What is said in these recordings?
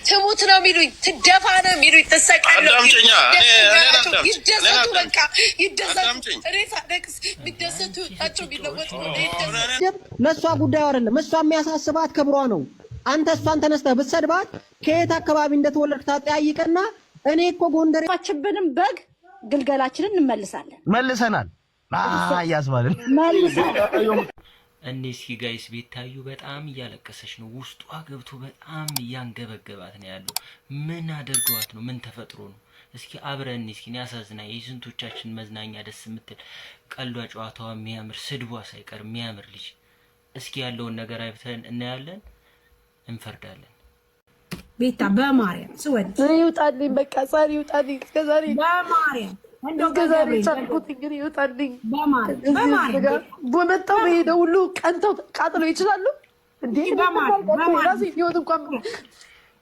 ትሙት ነው የሚሉኝ፣ ትደፋ ነው የሚሉኝ፣ ተሰቀል ነው ይደሰቱ፣ በቃ ይደሰቱ። ሬሳ ደቅስ የሚደሰቱ ናቸው የሚለወጡ ነው። ለእሷ ጉዳዩ አይደለም። እሷ የሚያሳስባት ክብሯ ነው። አንተ እሷን ተነስተህ ብትሰድባት ከየት አካባቢ እንደተወለድክ ታጠያይቅና እኔ እኮ ጎንደር ባችብንም በግ ግልገላችንን እንመልሳለን። መልሰናል ያስባልን መልሰናል። እኔ እስኪ ጋይስ ቤታዩ በጣም እያለቀሰች ነው። ውስጧ ገብቶ በጣም እያንገበገባት ነው ያለው። ምን አድርገዋት ነው? ምን ተፈጥሮ ነው? እስኪ አብረን እስኪ ያሳዝናል። የስንቶቻችን መዝናኛ ደስ የምትል ቀልዷ፣ ጨዋታዋ የሚያምር ስድቧ ሳይቀር የሚያምር ልጅ። እስኪ ያለውን ነገር አይተን እናያለን፣ እንፈርዳለን። ቤታ በማርያም ስወድ ይውጣልኝ፣ በቃ ዛሬ ይውጣልኝ። እስከዛሬ በማርያም እስከዛሬ ቻልኩት እንግዲህ ይውጣልኝ። በማርያም በመጣው በሄደው ሁሉ ቀንተው ቃጥለው ይችላሉ እንዴ? ራሴ ህይወት እንኳን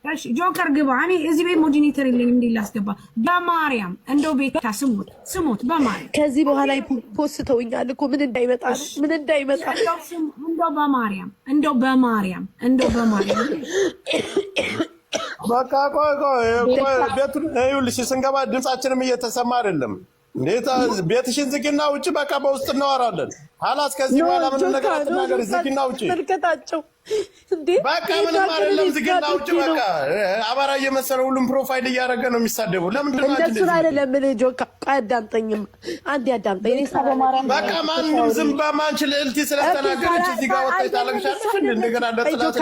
እሺ ጆከር ግባ። እኔ እዚህ ቤት ሞዲኔተር የለኝም እንዴ ላስገባ? በማርያም እንደው ቤታ ስሙት በማርያም ከዚህ በኋላ ፖስተውኛል እኮ ምን እንዳይመጣ እንደው በማርያም በቃ ቆይ ቤቱን ይኸውልሽ፣ ስንገባ ድምጻችንም እየተሰማ አይደለም። እንዴት ቤትሽን ዝጊና ውጪ፣ በቃ በውስጥ እናወራለን። ሀላስ ከዚህ በኋላ ምን ነገር አትናገሪ። ዝጊና ውጪ መልከታቸው እንዴ በቃ ምንም አይደለም። ዝጊና ውጪ በቃ። አባራ እየመሰለ ሁሉም ፕሮፋይል እያደረገ ነው የሚሳደቡ። ለምንድን ነው እንደሱ አይደለም? ልጆካ አዳምጠኝም፣ አንዴ አዳምጠኝ። እኔ ሰበ ማርያም በቃ ማንም ዝም በማንችል እልቲ ስለተናገረች እዚህ ጋር ወጣ ታለቅሻለሽ። እንደገና ለጥላት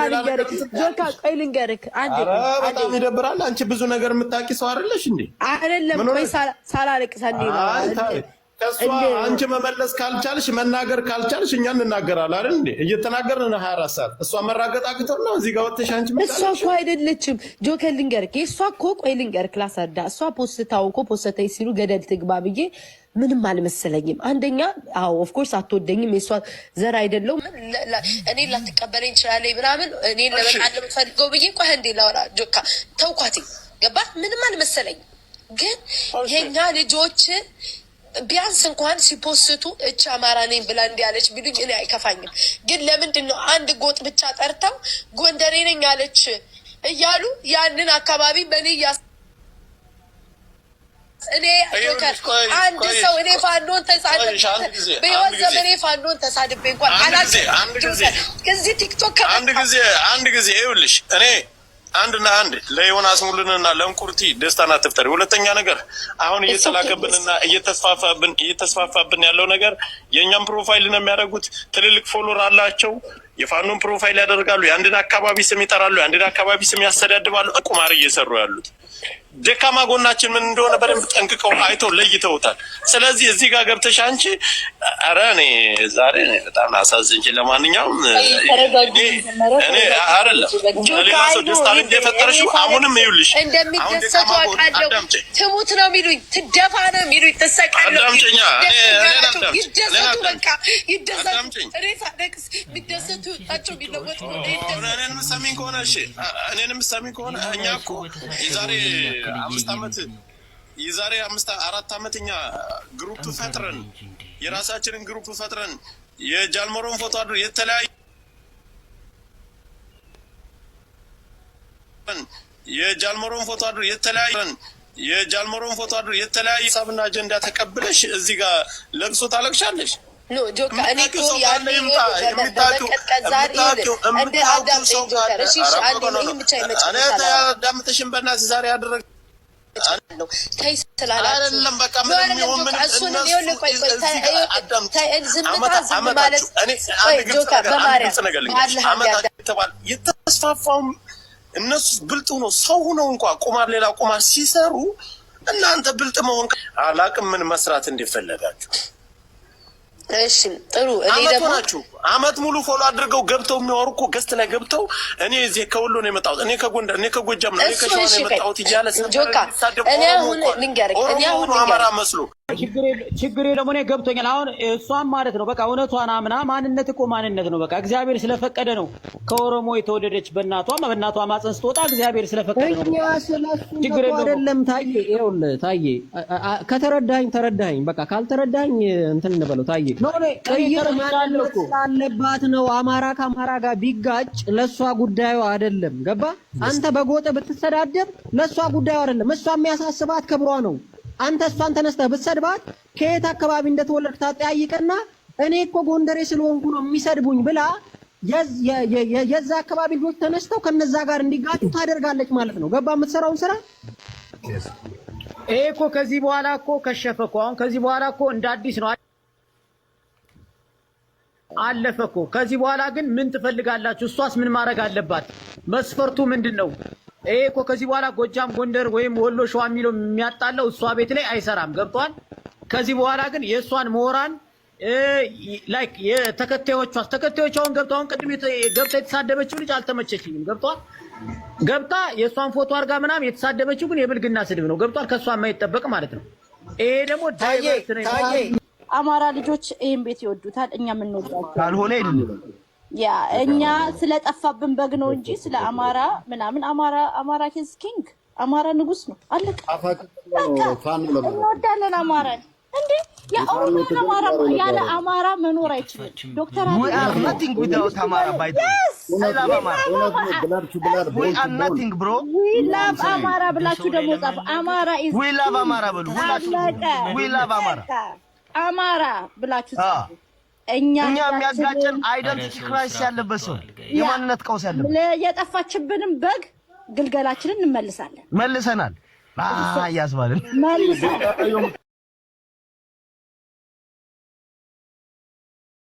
ጆካ ቆይ ልንገርክ አንዴ። በጣም ይደብራል። አንቺ ብዙ ነገር የምታውቂ ሰው አይደለሽ እንዴ? አይደለም ቆይ ሳላለቅስ አንዴ ነው ከሷ አንቺ መመለስ ካልቻልሽ መናገር ካልቻልሽ እኛ እንናገራለን አይደል እንዴ? እየተናገርን 24 ሰዓት እሷ መራገጥ አቅቶት ነው እዚህ ጋር ወጥተሽ አንቺ እሷ እኮ አይደለችም ጆከር ልንገርክ። እሷ እኮ ቆይ ልንገርክ ላሳዳ። እሷ ፖስታው እኮ ፖስተይ ሲሉ ገደል ትግባ ብዬ ምንም አልመሰለኝም። አንደኛ አዎ ኦፍ ኮርስ አትወደኝም፣ የሷ ዘር አይደለም። እኔ ላትቀበለኝ ይችላል ምናምን እኔ ለበቃለ የምትፈልገው ብዬ ቆይ እንዴ ላወራ ጆካ ተውኳት። ገባ ምንም አልመሰለኝም። ግን የኛ ልጆች ቢያንስ እንኳን ሲፖስቱ እቺ አማራ ነኝ ብላ እንዲያለች ቢሉኝ እኔ አይከፋኝም። ግን ለምንድን ነው አንድ ጎጥ ብቻ ጠርተው ጎንደሬ ነኝ አለች እያሉ ያንን አካባቢ በኔ እኔ አንድ ሰው እኔ ፋኖን ተሳድቤ በህይወት ዘመኔ ፋኖን ተሳድቤ እንኳን አላውቅም። ከዚህ ቲክቶክ አንድ ጊዜ ይኸውልሽ እኔ አንድ ለዮናስ ሙሉንና ለእንቁርቲ ደስታና ተፍጠሪ። ሁለተኛ ነገር አሁን እየተላከብንና እየተስፋፋብን ያለው ነገር የኛም ፕሮፋይል ነው የሚያደርጉት። ትልልቅ ፎሎወር አላቸው። የፋኖን ፕሮፋይል ያደርጋሉ። የአንድን አካባቢ ስም ይጠራሉ። የአንድን አካባቢ ስም ያስተዳድባሉ። ቁማር እየሰሩ ያሉት ደካማ ጎናችን ምን እንደሆነ በደንብ ጠንቅቀው አይተው ለይተውታል። ስለዚህ እዚህ ጋር ገብተሽ አንቺ ኧረ እኔ ዛሬ በጣም አሳዝንሽ። ለማንኛውም እኔ አይደለም ሌላ ሰው ደስታ እንደፈጠረሽው አሁንም ይኸውልሽ እንደሚደሰቱ አውቃለሁ። ትሙት ነው የሚሉኝ፣ ትደፋ ነው የሚሉኝ፣ ተሰቀል ነው ይደሰቱ፣ በቃ ይደሰቱ። ሬሳ ደቅስ የሚደሰቱ ናቸው የሚለወጡ ነው። እኔንም ሰሚን ከሆነ እሺ፣ እኔንም ሰሚን ከሆነ እኛ እኮ የዛሬ 4 ዓመት እኛ ግሩፕ ፈጥረን የራሳችንን ግሩፕ ፈጥረን የጃልመሮን ፎቶ አድርገን የጃልመሮን ፎቶ አድርገን የተለያየ ሀሳብና አጀንዳ ተቀብለሽ እዚህ ጋር ለቅሶ ታለቅሻለሽ። ኖ ጆካ እኔ እኮ ያለው ዳምጥሽን በእናትሽ ዛሬ ያደረግ ነው ታይ ስላላችሁ አይደለም። በቃ ምንም ይሁን ምንም እሱን ይኸውልህ ቆይ ዝምታ ዝም ማለት ጆካ በማርያም የተስፋፋውም እነሱ ብልጥ ሆነው ሰው ሆነው እንኳን ቁማር ሌላ ቁማር ሲሰሩ እናንተ ብልጥ መሆን አላቅም ምን መስራት እንደፈለጋችሁ። እሺ ጥሩ። እኔ ደግሞ አመት ሙሉ ፎሎ አድርገው ገብተው የሚያወሩ እኮ ገስት ላይ ገብተው እኔ እዚህ ከወሎ ነው የመጣሁት፣ እኔ ከጎንደር፣ እኔ ከጎጃም ነው፣ እኔ ከሸዋ ነው የመጣሁት እያለ ጆካ እኔ አሁን ልንገርህ፣ እኔ አሁን አማራ መስሎ ችግር የለም። እኔ ገብቶኛል። አሁን እሷም ማለት ነው በቃ እውነቷን አምና ማንነት እኮ ማንነት ነው። በቃ እግዚአብሔር ስለፈቀደ ነው ከኦሮሞ የተወደደች በእናቷ ማፀን ስትወጣ እግዚአብሔር ስለፈቀደ ነው። እኛ ስለሱ አይደለም ታዬ። ይኸውልህ ታዬ ከተረዳኝ ተረዳኝ፣ በቃ ካልተረዳኝ እንትን እንበለው ታዬ። ቀይር ማለት ስላለባት ነው። አማራ ከአማራ ጋር ቢጋጭ ለሷ ጉዳዩ አይደለም። ገባ? አንተ በጎጥ ብትሰዳደብ ለሷ ጉዳዩ አይደለም። እሷ የሚያሳስባት ክብሯ ነው። አንተ እሷን ተነስተህ ብትሰድባት ከየት አካባቢ እንደተወለድክ ታጠያይቅና እኔ እኮ ጎንደሬ ስለሆንኩ ነው የሚሰድቡኝ ብላ የዛ አካባቢ ልጆች ተነስተው ከነዛ ጋር እንዲጋጩ ታደርጋለች ማለት ነው። ገባ? የምትሰራውን ስራ ይሄ እኮ ከዚህ በኋላ እኮ ከሸፈ እኮ። አሁን ከዚህ በኋላ እኮ እንደ አዲስ ነው አለፈ እኮ። ከዚህ በኋላ ግን ምን ትፈልጋላችሁ? እሷስ ምን ማድረግ አለባት? መስፈርቱ ምንድን ነው? ይሄ እኮ ከዚህ በኋላ ጎጃም፣ ጎንደር ወይም ወሎ፣ ሸዋ የሚለው የሚያጣለው እሷ ቤት ላይ አይሰራም። ገብቷል? ከዚህ በኋላ ግን የእሷን ምሁራን ላይክ ተከታዮቿን ገብታ አሁን ቅድም ገብታ የተሳደበችው ልጅ አልተመቸችኝም። ገብቷል? ገብታ የእሷን ፎቶ አድርጋ ምናምን የተሳደበችው ግን የብልግና ስድብ ነው። ገብቷል? ከእሷ የማይጠበቅ ማለት ነው። ይሄ ደግሞ አማራ ልጆች ይሄን ቤት ይወዱታል። እኛ የምንወዳቸው ካልሆነ አይደለም። ያ እኛ ስለጠፋብን በግ ነው እንጂ ስለ አማራ ምናምን አማራ ኪንግ ኪንግ አማራ ንጉስ ነው። አለቀ። እንወዳለን አማራን እንዴ! የኦሮሞ አማራ ያለ አማራ መኖር አይችልም። ዶክተር we are nothing without Amara by the way. I love Amara. We are nothing bro. we love Amara ብላችሁ ደግሞ ጻፉ። አማራ is we love Amara ብሉ ሁላችሁ። we love Amara. አማራ ብላችሁ ጻፉ። እኛ የሚያጋጨን አይደንቲቲ ክራይሲስ ያለበት ሰው የማንነት ቀውስ ያለበት የጠፋችብንም በግ ግልገላችንን እንመልሳለን። መልሰናል። ያስባልን መልሰናል።